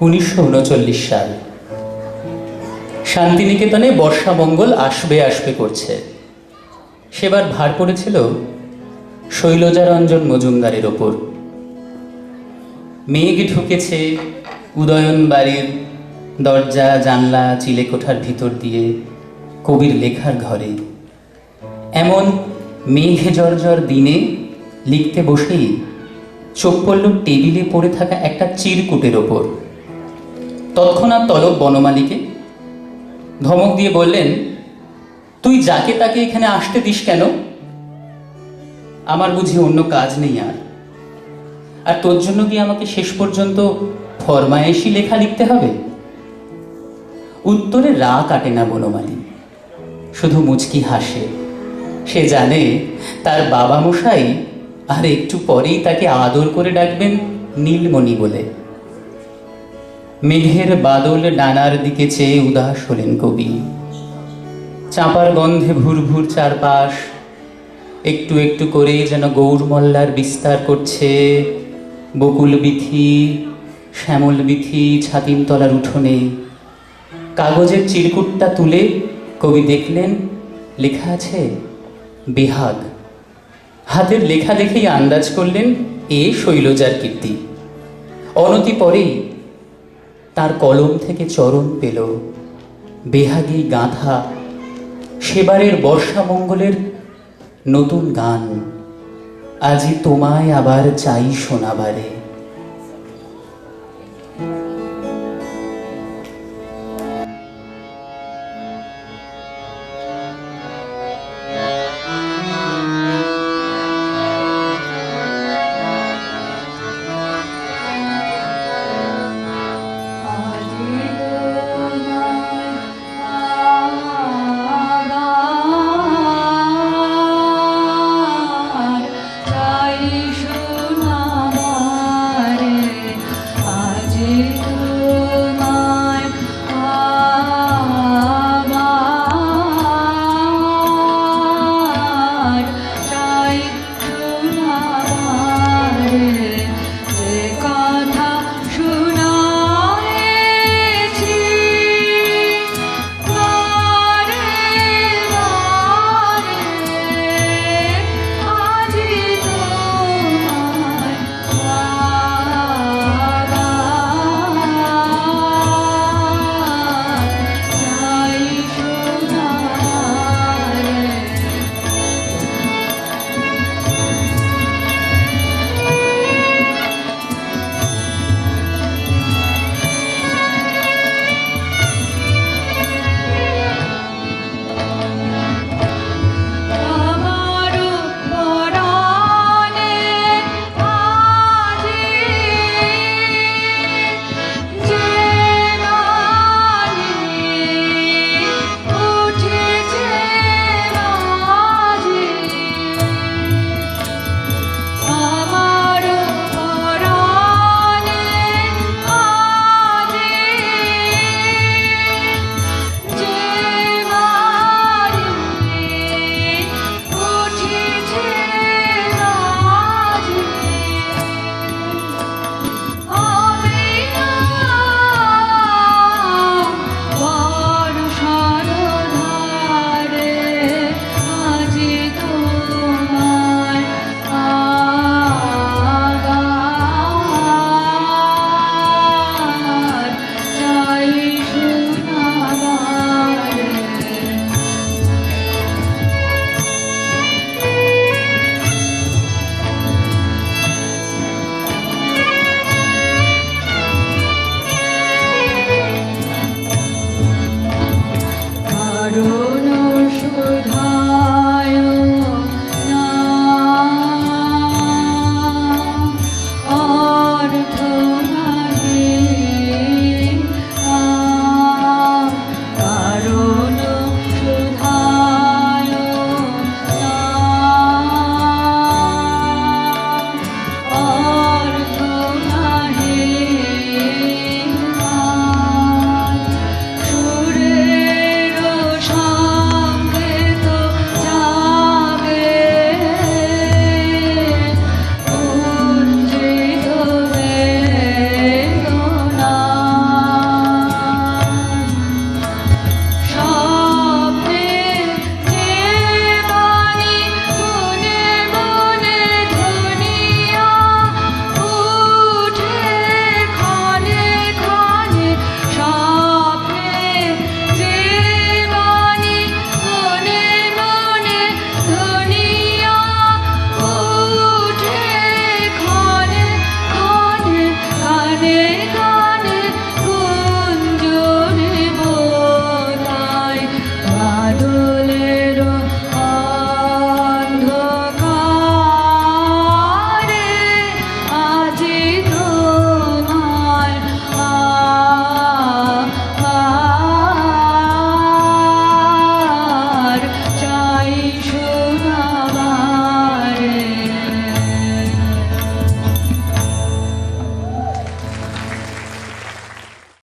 1939 সাল। শান্তিনিকেতনে বর্ষামঙ্গল আসবে আসবে করছে। সেবার ভার পড়েছিল শৈলজারঞ্জন মজুমদারের ওপর। মেঘ ঢুকেছে উদয়ন বাড়ির দরজা জানলা চিলেকোঠার ভিতর দিয়ে কবির লেখার ঘরে। এমন মেঘে জর্জর দিনে লিখতে বসেই চোখ পড়ল টেবিলে পড়ে থাকা একটা চিরকুটের ওপর। তৎক্ষণাৎ তলব বনমালীকে ধমক দিয়ে বললেন, তুই যাকে তাকে এখানে আসতে দিস কেন? আমার বুঝি অন্য কাজ নেই আর তোর জন্য কি আমাকে শেষ পর্যন্ত ফরমায়েশি লেখা লিখতে হবে? উত্তরে রা কাটে না বনমালী, শুধু মুচকি হাসে। সে জানে তার বাবা মশাই আর একটু পরেই তাকে আদর করে ডাকবেন নীলমণি বলে। মেঘের বাদল ডানার দিকে চেয়ে উদাস হলেন কবি। চাঁপার গন্ধে ভুর ভুর চারপাশ একটু একটু করে যেন গৌরমল্লার বিস্তার করছে। বকুল বিথি শ্যামল বিথি ছাতিমতলার উঠোনে। কাগজের চিরকুটটা তুলে কবি দেখলেন লেখা আছে বেহাগ। হাতের লেখা দেখেই আন্দাজ করলেন এ শৈলজার কীর্তি। অনতি পরেই তার কলম থেকে চরণ পেল বেহাগী গাঁথা সেবারের বর্ষামঙ্গলের নতুন গান, আজি তোমায় আবার চাই শোনাবারে।